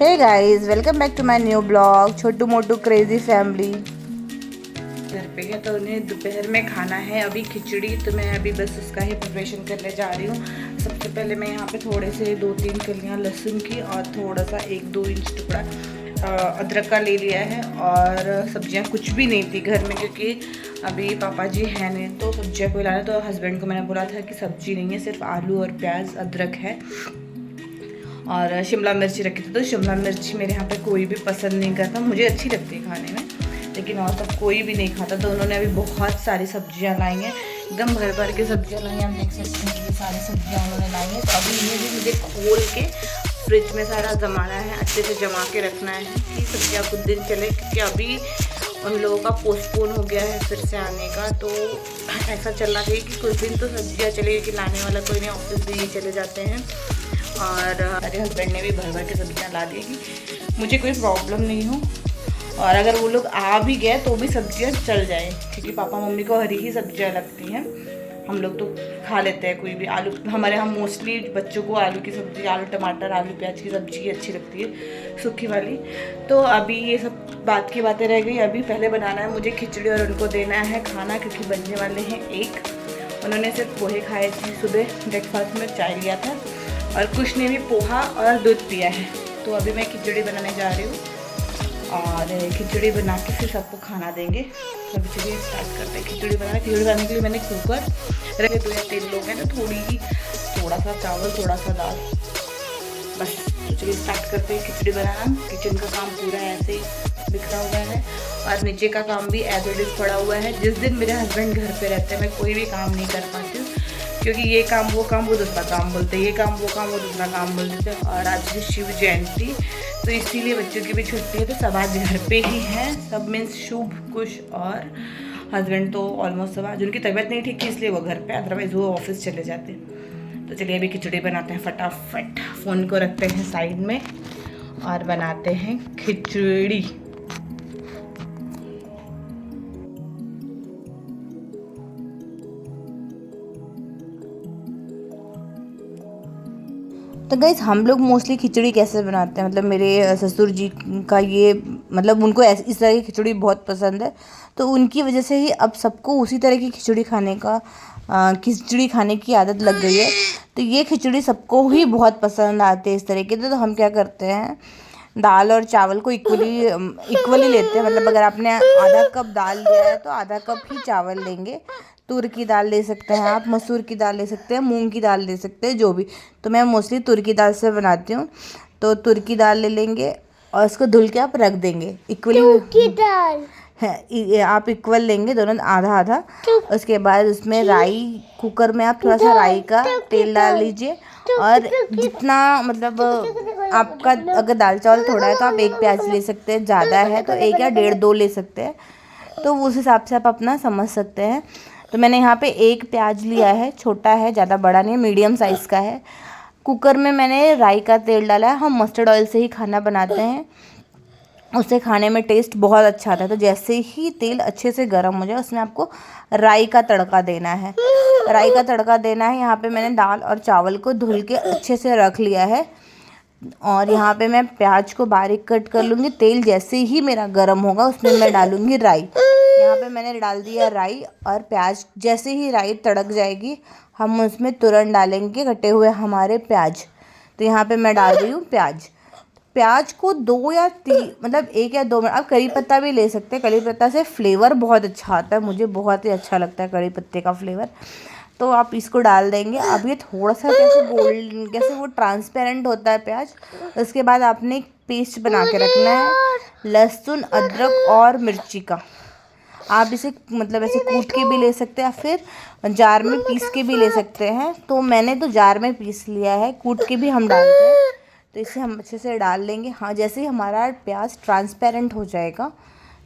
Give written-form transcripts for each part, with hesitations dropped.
Hey guys, welcome back to my new blog Chhotu Motu crazy family. घर पे है तो उन्हें दोपहर में खाना है अभी खिचड़ी, तो मैं अभी बस उसका ही प्रिपरेशन करने जा रही हूँ। सबसे पहले मैं यहाँ पे थोड़े से 2-3 कलियाँ लहसुन की और थोड़ा सा 1-2 इंच टुकड़ा अदरक का ले लिया है। और सब्जियाँ कुछ भी नहीं थी घर में, क्योंकि अभी पापा जी हैं नहीं तो सब्जियाँ को लाना। तो हस्बैंड को मैंने बोला था कि सब्जी नहीं है, सिर्फ आलू और प्याज अदरक है और शिमला मिर्ची रखी थी। तो शिमला मिर्ची मेरे यहाँ पे कोई भी पसंद नहीं करता, मुझे अच्छी लगती है खाने में, लेकिन और सब कोई भी नहीं खाता। तो उन्होंने अभी बहुत सारी सब्जियाँ लाई हैं, एकदम भर भर के सब्जियाँ लाई हैं। आप देख सकते हैं ये सारी सब्जियाँ उन्होंने लाई हैं। तो अभी इन्हें भी मुझे खोल के फ्रिज में सारा जमाना है, अच्छे से जमा के रखना है कि सब्जियाँ कुछ दिन चले, क्योंकि अभी उन लोगों का पोस्टपोन हो गया है फिर से आने का। तो ऐसा चल रहा है कि कुछ दिन तो सब्जियाँ चलेगी, कि लाने वाला कोई नहीं, ऑफिस भी चले जाते हैं। और मेरे हस्बैंड ने भी भर भर के सब्जियाँ ला दी कि मुझे कोई प्रॉब्लम नहीं हो, और अगर वो लोग आ भी गए तो भी सब्जियाँ चल जाए, क्योंकि पापा मम्मी को हरी ही सब्जियाँ लगती हैं। हम लोग तो खा लेते हैं कोई भी। आलू हमारे यहाँ मोस्टली बच्चों को आलू की सब्ज़ी, आलू टमाटर आलू प्याज की सब्ज़ी ही अच्छी लगती है, सूखी वाली। तो अभी ये सब बात की बातें रह गई। अभी पहले बनाना है मुझे खिचड़ी और उनको देना है खाना, क्योंकि बनने वाले हैं 1। उन्होंने सिर्फ पोहे खाए थे सुबह ब्रेकफास्ट में, चाय लिया था, और कुछ ने भी पोहा और दूध पिया है। तो अभी मैं खिचड़ी बनाने जा रही हूँ, और खिचड़ी बना के फिर सबको खाना देंगे। तो अभी चलिए स्टार्ट करते हैं खिचड़ी बनाना। खिचड़ी बनाने के लिए मैंने कुकर रखे 2 या 3 लोग हैं, तो थोड़ा सा चावल थोड़ा सा दाल, बस। तो चलिए स्टार्ट करते हैं खिचड़ी बनाना। किचन का काम पूरा ऐसे ही बिखरा हुआ है, और नीचे का काम भी एज इट इज़ पड़ा हुआ है। जिस दिन मेरे हस्बैंड घर पे रहते हैं मैं कोई भी काम नहीं कर पाती हूँ, क्योंकि ये काम वो दूसरा काम बोलते हैं, ये काम वो दूसरा काम बोल देते हैं। और आज है शिव जयंती, तो इसीलिए बच्चों की भी छुट्टी है, तो सब आज घर पे ही हैं। सब मीन्स शुभ कुश, और हस्बैंड तो ऑलमोस्ट सब आज, उनकी तबीयत नहीं ठीक थी इसलिए वो घर पे, अदरवाइज वो ऑफिस चले जाते। तो चलिए अभी खिचड़ी बनाते हैं फटाफट। फ़ोन को रखते हैं साइड में और बनाते हैं खिचड़ी। तो गाइस, हम लोग मोस्टली खिचड़ी कैसे बनाते हैं, मतलब मेरे ससुर जी का ये, मतलब उनको इस तरह की खिचड़ी बहुत पसंद है, तो उनकी वजह से ही अब सबको उसी तरह की खिचड़ी खाने की आदत लग गई है। तो ये खिचड़ी सबको ही बहुत पसंद आती है इस तरह की। तो हम क्या करते हैं, दाल और चावल को इक्वली लेते हैं। मतलब अगर आपने आधा कप दाल लिया है तो आधा कप ही चावल लेंगे। तुर की दाल ले सकते हैं आप, मसूर की दाल ले सकते हैं, मूंग की दाल ले सकते हैं, जो भी। तो मैं मोस्टली तुर की दाल से बनाती हूँ। तो तुर की दाल ले लेंगे और उसको धुल के आप रख देंगे इक्वली। है आप इक्वल लेंगे दोनों, आधा आधा। उसके बाद उसमें राई, कुकर में आप थोड़ा सा राई का तेल डाल लीजिए, और जितना मतलब आपका, अगर दाल चावल थोड़ा है तो आप 1 प्याज ले सकते हैं, ज़्यादा है तो 1 या 1.5-2 ले सकते हैं। तो उस हिसाब से आप अपना समझ सकते हैं। तो मैंने यहाँ पे 1 प्याज लिया है, छोटा है, ज़्यादा बड़ा नहीं है, मीडियम साइज़ का है। कुकर में मैंने राई का तेल डाला है। हम मस्टर्ड ऑयल से ही खाना बनाते हैं, उससे खाने में टेस्ट बहुत अच्छा आता है। तो जैसे ही तेल अच्छे से गर्म हो जाए, उसमें आपको राई का तड़का देना है। राई का तड़का देना है। यहाँ पे मैंने दाल और चावल को धुल के अच्छे से रख लिया है, और यहाँ पे मैं प्याज को बारीक कट कर लूँगी। तेल जैसे ही मेरा गर्म होगा उसमें मैं डालूँगी राई। यहाँ पे मैंने डाल दिया राई और प्याज। जैसे ही राई तड़क जाएगी, हम उसमें तुरंत डालेंगे कटे हुए हमारे प्याज। तो यहाँ पे मैं डाल रही हूँ प्याज को 2 या 3, मतलब 1 या 2 मिनट। आप करी पत्ता भी ले सकते हैं, करी पत्ता से फ्लेवर बहुत अच्छा आता है, मुझे बहुत ही अच्छा लगता है करी पत्ते का फ्लेवर। तो आप इसको डाल देंगे। अब ये थोड़ा सा कैसे वो ट्रांसपेरेंट होता है प्याज। उसके बाद आपने एक पेस्ट बना के रखना है लहसुन, अदरक और मिर्ची का। आप इसे मतलब ऐसे कूट के भी ले सकते हैं, फिर जार में पीस के भी ले सकते हैं। तो मैंने तो जार में पीस लिया है, कूट के भी हम डालते हैं। तो इसे हम अच्छे से डाल लेंगे। हाँ, जैसे ही हमारा प्याज ट्रांसपेरेंट हो जाएगा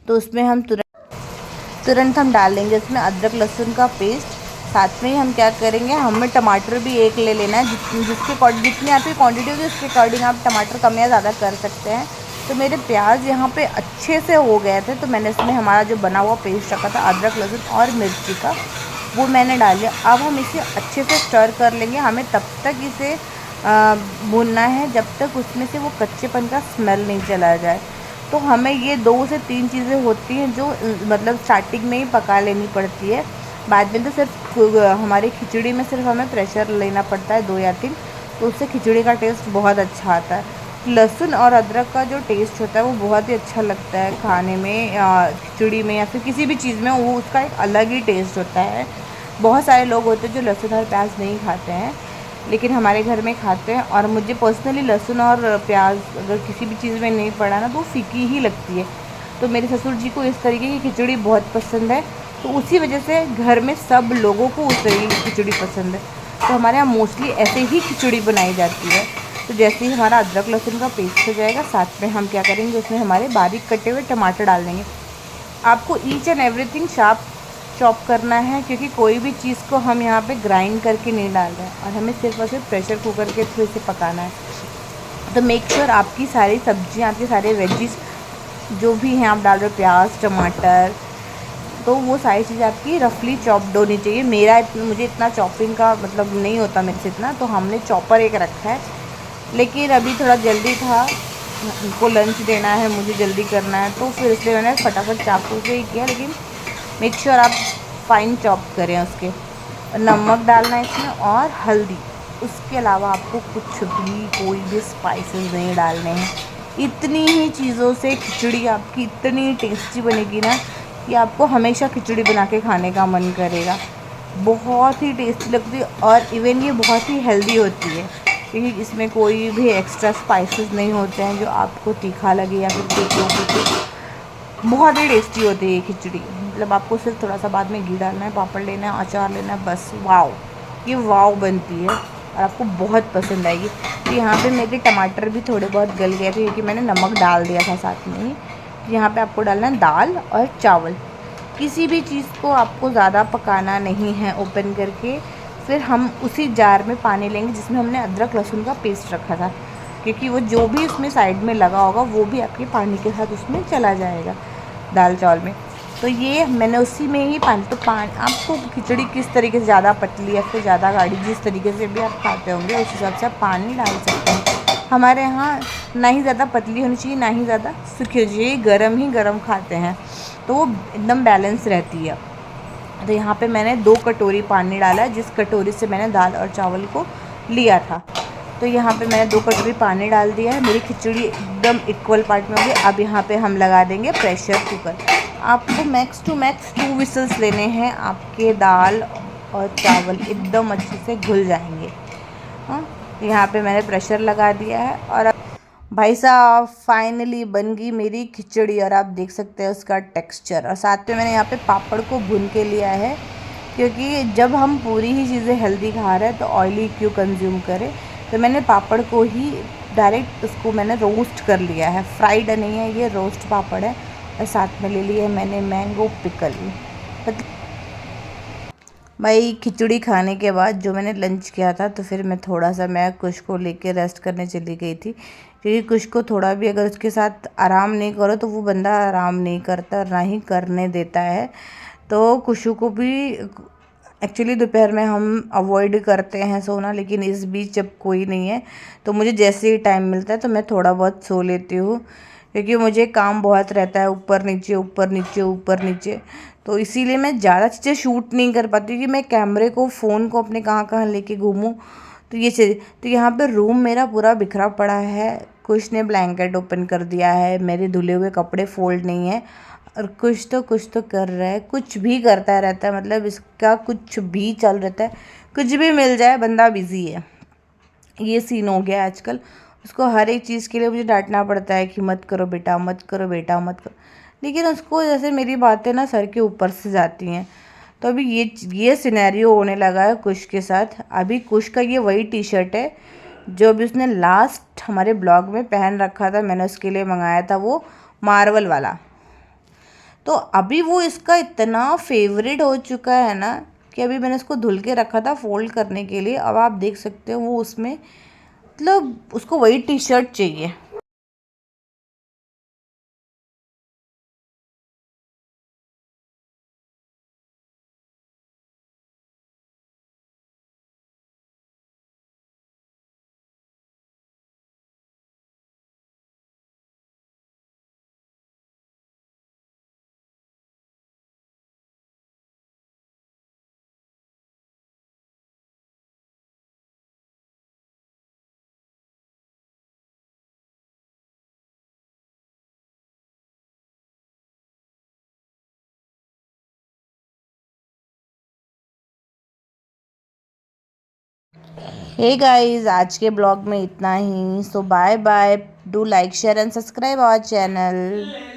तो उसमें हम तुरंत हम डाल लेंगे उसमें अदरक लहसुन का पेस्ट। साथ में ही हम क्या करेंगे, हमें टमाटर भी 1 ले लेना है। जितनी आपकी क्वांटिटी होगी उसके अकॉर्डिंग आप टमाटर कम या ज़्यादा कर सकते हैं। तो मेरे प्याज यहाँ पे अच्छे से हो गए थे, तो मैंने इसमें हमारा जो बना हुआ पेस्ट रखा था अदरक लहसुन और मिर्ची का, वो मैंने डाल लिया। अब हम इसे अच्छे से स्टर कर लेंगे। हमें तब तक इसे भूनना है जब तक उसमें से वो कच्चेपन का स्मेल नहीं चला जाए। तो हमें ये 2 से 3 चीज़ें होती हैं जो मतलब स्टार्टिंग में ही पका लेनी पड़ती है। बाद में तो सिर्फ हमारी खिचड़ी में सिर्फ हमें प्रेशर लेना पड़ता है 2 या 3, तो उससे खिचड़ी का टेस्ट बहुत अच्छा आता है। लहसुन और अदरक का जो टेस्ट होता है वो बहुत ही अच्छा लगता है खाने में, खिचड़ी में या फिर किसी भी चीज़ में, वो उसका एक अलग ही टेस्ट होता है। बहुत सारे लोग होते हैं जो लहसुन और प्याज नहीं खाते हैं, लेकिन हमारे घर में खाते हैं। और मुझे पर्सनली लहसुन और प्याज अगर किसी भी चीज़ में नहीं पड़ा ना तो फीकी ही लगती है। तो मेरे ससुर जी को इस तरीके की खिचड़ी बहुत पसंद है, तो उसी वजह से घर में सब लोगों को उस तरीके की खिचड़ी पसंद है। तो हमारे यहाँ मोस्टली ऐसे ही खिचड़ी बनाई जाती है। तो जैसे ही हमारा अदरक लहसुन का पेस्ट हो जाएगा, साथ में हम क्या करेंगे, उसमें हमारे बारीक कटे हुए टमाटर डाल देंगे। आपको each and everything sharp chop करना है, क्योंकि कोई भी चीज़ को हम यहाँ पे ग्राइंड करके नहीं डाल रहे हैं और हमें सिर्फ और सिर्फ प्रेशर कुकर के थ्रू इसे पकाना है। तो मेक श्योर आपकी सारी सब्जियाँ, आपके सारे वेजिस जो भी हैं आप डाल रहे हो, प्याज टमाटर, तो वो सारी चीज़ें आपकी रफली चॉप्ड होनी चाहिए। मुझे इतना चॉपिंग का मतलब नहीं होता मेरे से इतना, तो हमने चॉपर एक रखा है। लेकिन अभी थोड़ा जल्दी था, उनको लंच देना है, मुझे जल्दी करना है, तो फिर इसलिए मैंने फटाफट चाकू से ही किया। लेकिन मेक श्योर आप फाइन चॉप करें उसके। और नमक डालना है इसमें और हल्दी, उसके अलावा आपको कुछ भी कोई भी स्पाइसेस नहीं डालने हैं। इतनी ही चीज़ों से खिचड़ी आपकी इतनी टेस्टी बनेगी ना कि आपको हमेशा खिचड़ी बना के खाने का मन करेगा। बहुत ही टेस्टी लगती है और इवन ये बहुत ही हेल्दी होती है, क्योंकि इसमें कोई भी एक्स्ट्रा स्पाइसेस नहीं होते हैं जो आपको तीखा लगे या फिर कुछ। बहुत ही टेस्टी होती है ये खिचड़ी। मतलब आपको सिर्फ थोड़ा सा बाद में घी डालना है, पापड़ लेना है, अचार लेना है, बस वाव, ये वाव बनती है और आपको बहुत पसंद आएगी। तो यहाँ पे मेरे टमाटर भी थोड़े बहुत गल गए थे क्योंकि मैंने नमक डाल दिया था साथ में ही। तो यहाँ पे आपको डालना है दाल और चावल। किसी भी चीज़ को आपको ज़्यादा पकाना नहीं है ओपन करके। फिर हम उसी जार में पानी लेंगे जिसमें हमने अदरक लहसुन का पेस्ट रखा था, क्योंकि वो जो भी उसमें साइड में लगा होगा वो भी आपके पानी के साथ उसमें चला जाएगा दाल चावल में। तो ये मैंने उसी में ही पानी, तो पानी आपको खिचड़ी किस तरीके से, ज़्यादा पतली या फिर ज़्यादा गाढ़ी, जिस तरीके से भी आप खाते होंगे उस हिसाब से आप पानी डाल सकते हैं। हमारे यहाँ ना ही ज़्यादा पतली होनी चाहिए ना ही ज़्यादा सूखी होनी चाहिए, गर्म ही गर्म खाते हैं, तो वो एकदम बैलेंस रहती है। तो यहाँ पे मैंने 2 कटोरी पानी डाला है, जिस कटोरी से मैंने दाल और चावल को लिया था। तो यहाँ पे मैंने 2 कटोरी पानी डाल दिया है, मेरी खिचड़ी एकदम इक्वल पार्ट में हो गई। अब यहाँ पे हम लगा देंगे प्रेशर कुकर। आपको मैक्स टू मैक्स 2 विसल्स लेने हैं, आपके दाल और चावल एकदम अच्छे से घुल जाएंगे। हाँ, यहाँ पे मैंने प्रेशर लगा दिया है और अब भाई साहब फाइनली बन गई मेरी खिचड़ी। और आप देख सकते हैं उसका टेक्सचर। और साथ में मैंने यहाँ पे पापड़ को भून के लिया है, क्योंकि जब हम पूरी ही चीज़ें हेल्दी खा रहे हैं तो ऑयली क्यों कंज्यूम करें। तो मैंने पापड़ को ही डायरेक्ट उसको मैंने रोस्ट कर लिया है, फ्राइड नहीं है, ये रोस्ट पापड़ है। और साथ में ले लिया है मैंने मैंगो पिकल। भाई खिचड़ी खाने के बाद जो मैंने लंच किया था, तो फिर मैं कुश को लेके रेस्ट करने चली गई थी, क्योंकि कुश को थोड़ा भी अगर उसके साथ आराम नहीं करो तो वो बंदा आराम नहीं करता, ना ही करने देता है। तो कुशु को भी एक्चुअली दोपहर में हम अवॉइड करते हैं सोना, लेकिन इस बीच जब कोई नहीं है तो मुझे जैसे ही टाइम मिलता है तो मैं थोड़ा बहुत सो लेती हूँ, क्योंकि मुझे काम बहुत रहता है, ऊपर नीचे ऊपर नीचे ऊपर नीचे। तो इसीलिए मैं ज़्यादा चीज़ें शूट नहीं कर पाती, क्योंकि मैं कैमरे को फ़ोन को अपने कहाँ कहाँ लेके घूमूं। तो ये चीज़, तो यहाँ पे रूम मेरा पूरा बिखरा पड़ा है। कुछ ने ब्लैंकेट ओपन कर दिया है, मेरे धुले हुए कपड़े फोल्ड नहीं है, और कुछ तो कर रहा है, कुछ भी करता रहता है, मतलब इसका कुछ भी चल रहता है, कुछ भी मिल जाए बंदा बिजी है। ये सीन हो गया है आजकल। उसको हर एक चीज़ के लिए मुझे डांटना पड़ता है कि मत करो बेटा, मत करो बेटा, मत करो। लेकिन उसको जैसे मेरी बातें ना सर के ऊपर से जाती हैं। तो अभी ये सिनेरियो होने लगा है कुश के साथ। अभी कुश का ये वही टी शर्ट है जो अभी उसने लास्ट हमारे ब्लॉग में पहन रखा था, मैंने उसके लिए मंगाया था, वो मार्वल वाला। तो अभी वो इसका इतना फेवरेट हो चुका है ना कि अभी मैंने उसको धुल के रखा था फोल्ड करने के लिए। अब आप देख सकते हो वो उसमें, मतलब उसको वही टी शर्ट चाहिए। हे गाइस, आज के ब्लॉग में इतना ही। So bye bye, do like share and subscribe our channel.